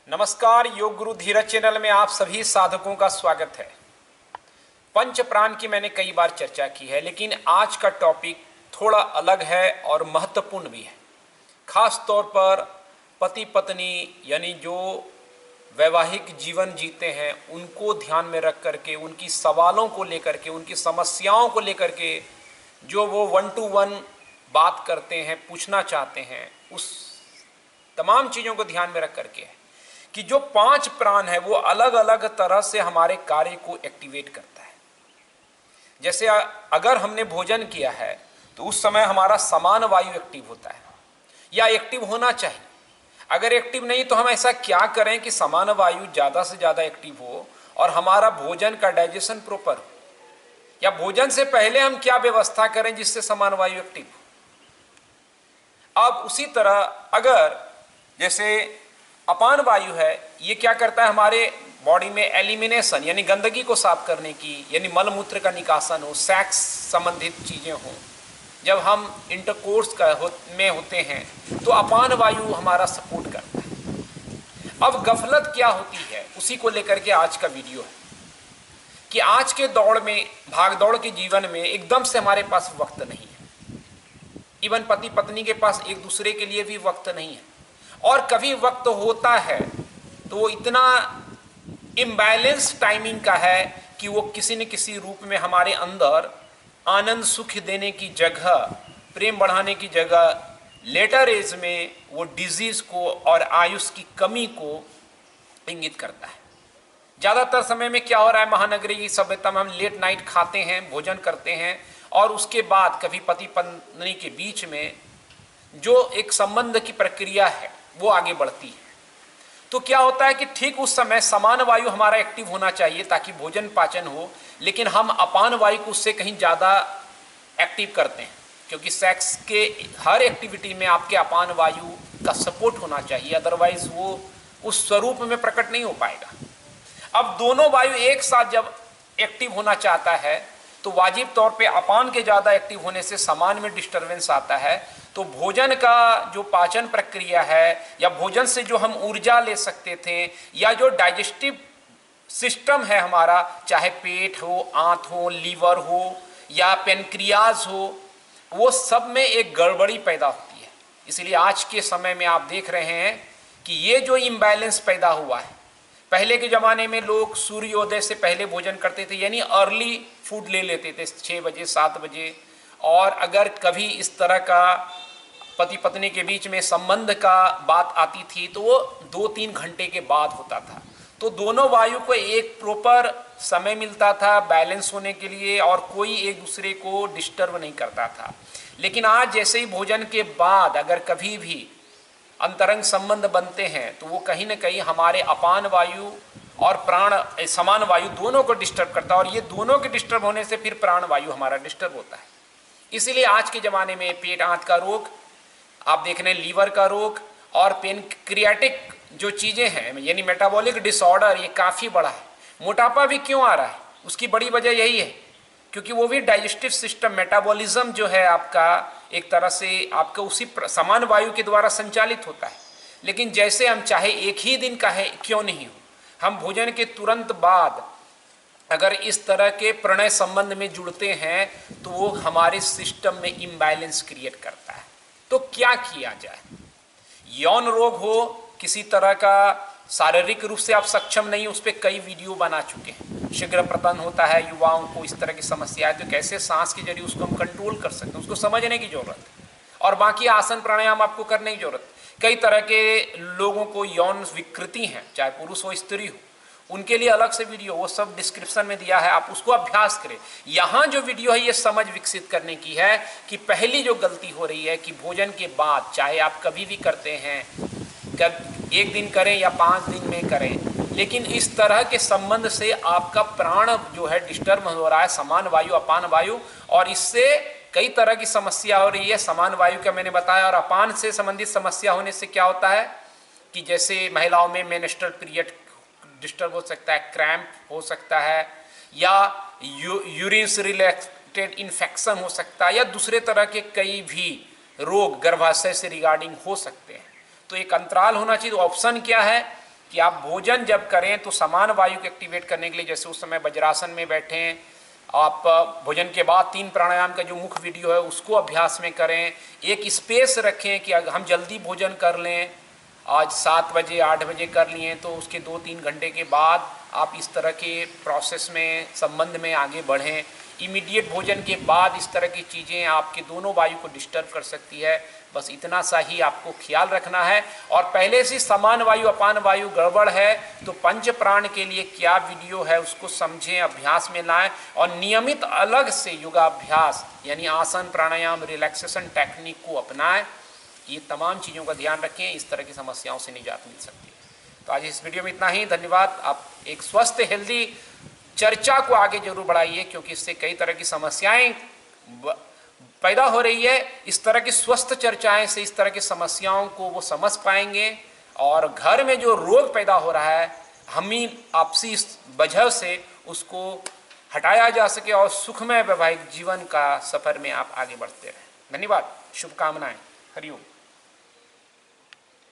नमस्कार। योग गुरु धीरज चैनल में आप सभी साधकों का स्वागत है। पंच प्राण की मैंने कई बार चर्चा की है, लेकिन आज का टॉपिक थोड़ा अलग है और महत्वपूर्ण भी है। खास तौर पर पति पत्नी यानी जो वैवाहिक जीवन जीते हैं उनको ध्यान में रख करके, उनकी सवालों को लेकर के, उनकी समस्याओं को लेकर के जो वो 1 to 1 बात करते हैं, पूछना चाहते हैं, उस तमाम चीज़ों को ध्यान में रख करके है कि जो 5 प्राण है वो अलग अलग तरह से हमारे कार्य को एक्टिवेट करता है। जैसे अगर हमने भोजन किया है तो उस समय हमारा समान वायु एक्टिव होता है या एक्टिव होना चाहिए। अगर एक्टिव नहीं तो हम ऐसा क्या करें कि समान वायु ज़्यादा से ज़्यादा एक्टिव हो और हमारा भोजन का डाइजेशन प्रॉपर हो, या भोजन से पहले हम क्या व्यवस्था करें जिससे समान वायु एक्टिव हो। अब उसी तरह अगर जैसे अपान वायु है, ये क्या करता है, हमारे बॉडी में एलिमिनेशन यानी गंदगी को साफ करने की, यानी मल मूत्र का निकासन हो, सेक्स संबंधित चीज़ें हों, जब हम इंटरकोर्स में होते हैं तो अपान वायु हमारा सपोर्ट करता है। अब गफलत क्या होती है उसी को लेकर के आज का वीडियो है कि आज के दौड़ में, भाग दौड़ के जीवन में एकदम से हमारे पास वक्त नहीं है। इवन पति पत्नी के पास एक दूसरे के लिए भी वक्त नहीं है, और कभी वक्त होता है तो वो इतना इम्बैलेंस टाइमिंग का है कि वो किसी न किसी रूप में हमारे अंदर आनंद सुख देने की जगह, प्रेम बढ़ाने की जगह, लेटर एज में वो डिजीज को और आयुष की कमी को इंगित करता है। ज़्यादातर समय में क्या हो रहा है, महानगरी की सभ्यता में हम लेट नाइट खाते हैं, भोजन करते हैं, और उसके बाद कभी पति पत्नी के बीच में जो एक संबंध की प्रक्रिया है वो आगे बढ़ती है। तो क्या होता है कि ठीक उस समय समान वायु हमारा एक्टिव होना चाहिए ताकि भोजन पाचन हो, लेकिन हम अपान वायु को उससे कहीं ज़्यादा एक्टिव करते हैं, क्योंकि सेक्स के हर एक्टिविटी में आपके अपान वायु का सपोर्ट होना चाहिए, अदरवाइज वो उस स्वरूप में प्रकट नहीं हो पाएगा। अब दोनों वायु एक साथ जब एक्टिव होना चाहता है तो वाजिब तौर पे अपान के ज़्यादा एक्टिव होने से समान में डिस्टरबेंस आता है। तो भोजन का जो पाचन प्रक्रिया है, या भोजन से जो हम ऊर्जा ले सकते थे, या जो डाइजेस्टिव सिस्टम है हमारा, चाहे पेट हो, आंत हो, लीवर हो या पेनक्रियाज हो, वो सब में एक गड़बड़ी पैदा होती है। इसलिए आज के समय में आप देख रहे हैं कि ये जो इम्बैलेंस पैदा हुआ है, पहले के ज़माने में लोग सूर्योदय से पहले भोजन करते थे, यानी अर्ली फूड ले लेते थे 6 बजे 7 बजे, और अगर कभी इस तरह का पति पत्नी के बीच में संबंध का बात आती थी तो वो 2-3 घंटे के बाद होता था। तो दोनों वायु को एक प्रॉपर समय मिलता था बैलेंस होने के लिए, और कोई एक दूसरे को डिस्टर्ब नहीं करता था। लेकिन आज जैसे ही भोजन के बाद अगर कभी भी अंतरंग संबंध बनते हैं तो वो कहीं ना कहीं हमारे अपान वायु और प्राण समान वायु दोनों को डिस्टर्ब करता है, और ये दोनों के डिस्टर्ब होने से फिर प्राण वायु हमारा डिस्टर्ब होता है। इसीलिए आज के ज़माने में पेट आंत का रोग आप देख रहे हैं, लीवर का रोग और पेनक्रियाटिक जो चीज़ें हैं यानी मेटाबॉलिक डिसऑर्डर, ये काफ़ी बड़ा है। मोटापा भी क्यों आ रहा है, उसकी बड़ी वजह यही है क्योंकि वो भी डाइजेस्टिव सिस्टम, मेटाबॉलिज्म जो है आपका, एक तरह से आपका उसी समान वायु के द्वारा संचालित होता है। लेकिन जैसे हम चाहे एक ही दिन का है क्यों नहीं हो, हम भोजन के तुरंत बाद अगर इस तरह के प्रणय संबंध में जुड़ते हैं तो वो हमारे सिस्टम में इम्बैलेंस क्रिएट करता है। तो क्या किया जाए? यौन रोग हो, किसी तरह का शारीरिक रूप से आप सक्षम नहीं, उस पर कई वीडियो बना चुके हैं। शीघ्र प्रतन होता है युवाओं को, इस तरह की समस्या है, तो कैसे सांस के जरिए उसको हम कंट्रोल कर सकते हैं, उसको समझने की जरूरत है। और बाकी आसन प्राणायाम आपको करने की जरूरत है। कई तरह के लोगों को यौन विकृति हैं, चाहे पुरुष हो स्त्री हो, उनके लिए अलग से वीडियो, वो सब डिस्क्रिप्शन में दिया है, आप उसको अभ्यास करें। यहाँ जो वीडियो है ये समझ विकसित करने की है कि पहली जो गलती हो रही है कि भोजन के बाद, चाहे आप कभी भी करते हैं, कब एक दिन करें या 5 दिन में करें, लेकिन इस तरह के संबंध से आपका प्राण जो है डिस्टर्ब हो रहा है, समान वायु अपान वायु, और इससे कई तरह की समस्या हो रही है। समान वायु का मैंने बताया, और अपान से संबंधित समस्या होने से क्या होता है कि जैसे महिलाओं में मेंस्ट्रुअल पीरियड डिस्टर्ब हो सकता है, क्रैम्प हो सकता है, या यूरिन से रिलेटेड इन्फेक्शन हो सकता है, या दूसरे तरह के कई भी रोग गर्भाशय से रिगार्डिंग हो सकते हैं। तो एक अंतराल होना चाहिए। तो ऑप्शन क्या है कि आप भोजन जब करें तो समान वायु को एक्टिवेट करने के लिए, जैसे उस समय वज्रासन में बैठे हैं, आप भोजन के बाद 3 प्राणायाम का जो मुख्य वीडियो है उसको अभ्यास में करें। एक स्पेस रखें कि हम जल्दी भोजन कर लें, आज 7 बजे 8 बजे कर लिए तो उसके 2-3 घंटे के बाद आप इस तरह के प्रोसेस में संबंध में आगे बढ़ें। इमीडिएट भोजन के बाद इस तरह की चीज़ें आपके दोनों वायु को डिस्टर्ब कर सकती है। बस इतना सा ही आपको ख्याल रखना है। और पहले से समान वायु अपान वायु गड़बड़ है तो पंच प्राण के लिए क्या वीडियो है उसको समझें, अभ्यास में लाएं और नियमित अलग से योगाभ्यास यानी आसन प्राणायाम रिलैक्सेशन टेक्निक को अपनाएं। ये तमाम चीज़ों का ध्यान रखें, इस तरह की समस्याओं से निजात मिल सकती है। तो आज इस वीडियो में इतना ही, धन्यवाद। आप एक स्वस्थ हेल्दी चर्चा को आगे जरूर बढ़ाइए, क्योंकि इससे कई तरह की समस्याएं पैदा हो रही है। इस तरह की स्वस्थ चर्चाएं से इस तरह की समस्याओं को वो समझ पाएंगे और घर में जो रोग पैदा हो रहा है हम ही आपसी वजह से उसको हटाया जा सके और सुखमय वैवाहिक जीवन का सफर में आप आगे बढ़ते रहें। धन्यवाद, शुभकामनाएं, हरिओम।